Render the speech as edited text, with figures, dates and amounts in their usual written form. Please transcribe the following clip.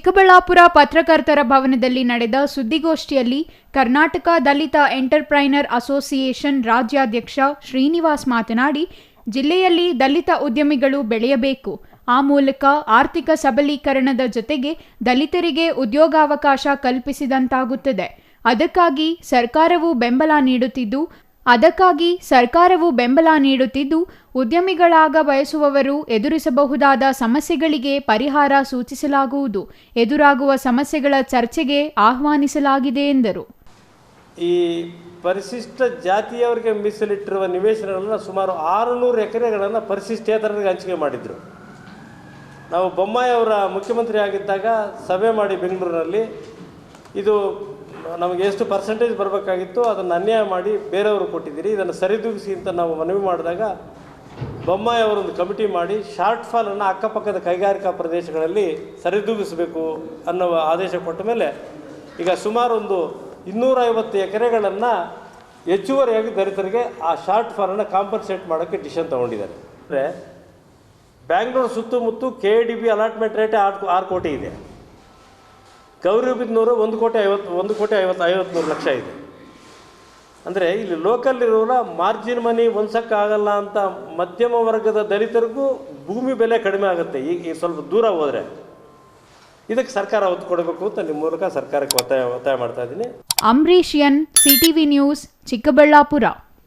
ಚಿಕ್ಕಬಳ್ಳಾಪುರ ಪತ್ರಕರ್ತರ ಭವನದಲ್ಲಿ ನಡೆದ ಸುದ್ದಿಗೋಷ್ಠಿಯಲ್ಲಿ ಕರ್ನಾಟಕ ದಲಿತ ಎಂಟರ್ಪ್ರೈನರ್ ಅಸೋಸಿಯೇಷನ್ ರಾಜ್ಯಾಧ್ಯಕ್ಷ ಶ್ರೀನಿವಾಸ್ ಮಾತನಾಡಿ, ಜಿಲ್ಲೆಯಲ್ಲಿ ದಲಿತ ಉದ್ಯಮಿಗಳು ಬೆಳೆಯಬೇಕು. ಆ ಮೂಲಕ ಆರ್ಥಿಕ ಸಬಲೀಕರಣದ ಜೊತೆಗೆ ದಲಿತರಿಗೆ ಉದ್ಯೋಗಾವಕಾಶ ಕಲ್ಪಿಸಿದಂತಾಗುತ್ತದೆ. ಅದಕ್ಕಾಗಿ ಸರ್ಕಾರವು ಬೆಂಬಲ ನೀಡುತ್ತಿದ್ದು ಉದ್ಯಮಿಗಳಾಗ ಬಯಸುವವರು ಎದುರಿಸಬಹುದಾದ ಸಮಸ್ಯೆಗಳಿಗೆ ಪರಿಹಾರ ಸೂಚಿಸಲಾಗುವುದು. ಎದುರಾಗುವ ಸಮಸ್ಯೆಗಳ ಚರ್ಚೆಗೆ ಆಹ್ವಾನಿಸಲಾಗಿದೆ ಎಂದರು. ಈ ಪರಿಶಿಷ್ಟ ಜಾತಿಯವರಿಗೆ ಮೀಸಲಿಟ್ಟಿರುವ ನಿವೇಶನಗಳನ್ನು ಸುಮಾರು 600 ಎಕರೆಗಳನ್ನು ಪರಿಶಿಷ್ಟೇತರರಿಗೆ ಹಂಚಿಕೆ ಮಾಡಿದರು. ನಾವು ಬೊಮ್ಮಾಯಿ ಅವರ ಮುಖ್ಯಮಂತ್ರಿ ಆಗಿದ್ದಾಗ ಸಭೆ ಮಾಡಿ ಬೆಂಗಳೂರಿನಲ್ಲಿ ಇದು ನಮಗೆ ಎಷ್ಟು ಪರ್ಸೆಂಟೇಜ್ ಬರಬೇಕಾಗಿತ್ತು ಅದನ್ನು ಅನ್ಯಾಯ ಮಾಡಿ ಬೇರೆಯವರು ಕೊಟ್ಟಿದ್ದೀರಿ, ಇದನ್ನು ಸರಿದೂಗಿಸಿ ಅಂತ ನಾವು ಮನವಿ ಮಾಡಿದಾಗ ಬೊಮ್ಮಾಯಿ ಅವರೊಂದು ಕಮಿಟಿ ಮಾಡಿ ಶಾರ್ಟ್ ಫಾಲನ್ನು ಅಕ್ಕಪಕ್ಕದ ಕೈಗಾರಿಕಾ ಪ್ರದೇಶಗಳಲ್ಲಿ ಸರಿದೂಗಿಸಬೇಕು ಅನ್ನೋ ಆದೇಶ ಕೊಟ್ಟ ಮೇಲೆ ಈಗ ಸುಮಾರು ಒಂದು 250 ಎಕರೆಗಳನ್ನು ಹೆಚ್ಚುವರಿಯಾಗಿ ದಲಿತರಿಗೆ ಆ ಶಾರ್ಟ್ ಫಾಲನ್ನು ಕಾಂಪನ್ಸೇಟ್ ಮಾಡೋಕ್ಕೆ ಡಿಸಿಷನ್ ತೊಗೊಂಡಿದ್ದಾರೆ. ಅಂದರೆ ಬ್ಯಾಂಗ್ಳೂರು ಸುತ್ತಮುತ್ತ KDB ಅಲಾಟ್ಮೆಂಟ್ ರೇಟೇ 6 ಕೋಟಿ ಇದೆ. ಗೌರಿಬಿದನೂರು 1,50,53 ಲಕ್ಷ ಇದೆ. ಅಂದರೆ ಇಲ್ಲಿ ಲೋಕಲ್ ಇರೋರ ಮಾರ್ಜಿನ್ ಮನಿ ಹೊಂದಕ್ಕಾಗಲ್ಲ ಅಂತ ಮಧ್ಯಮ ವರ್ಗದ ದಲಿತರಿಗೂ ಭೂಮಿ ಬೆಲೆ ಕಡಿಮೆ ಆಗುತ್ತೆ. ಈಗ ಸ್ವಲ್ಪ ದೂರ ಹೋದರೆ ಇದಕ್ಕೆ ಸರ್ಕಾರ ಒತ್ತು ಕೊಡಬೇಕು ಅಂತ ನಿಮ್ಮ ಮೂಲಕ ಸರ್ಕಾರಕ್ಕೆ ಒತ್ತಾಯ ಮಾಡ್ತಾ ಇದ್ದೀನಿ. Ambareesh N, CTV news, Chikkaballapur.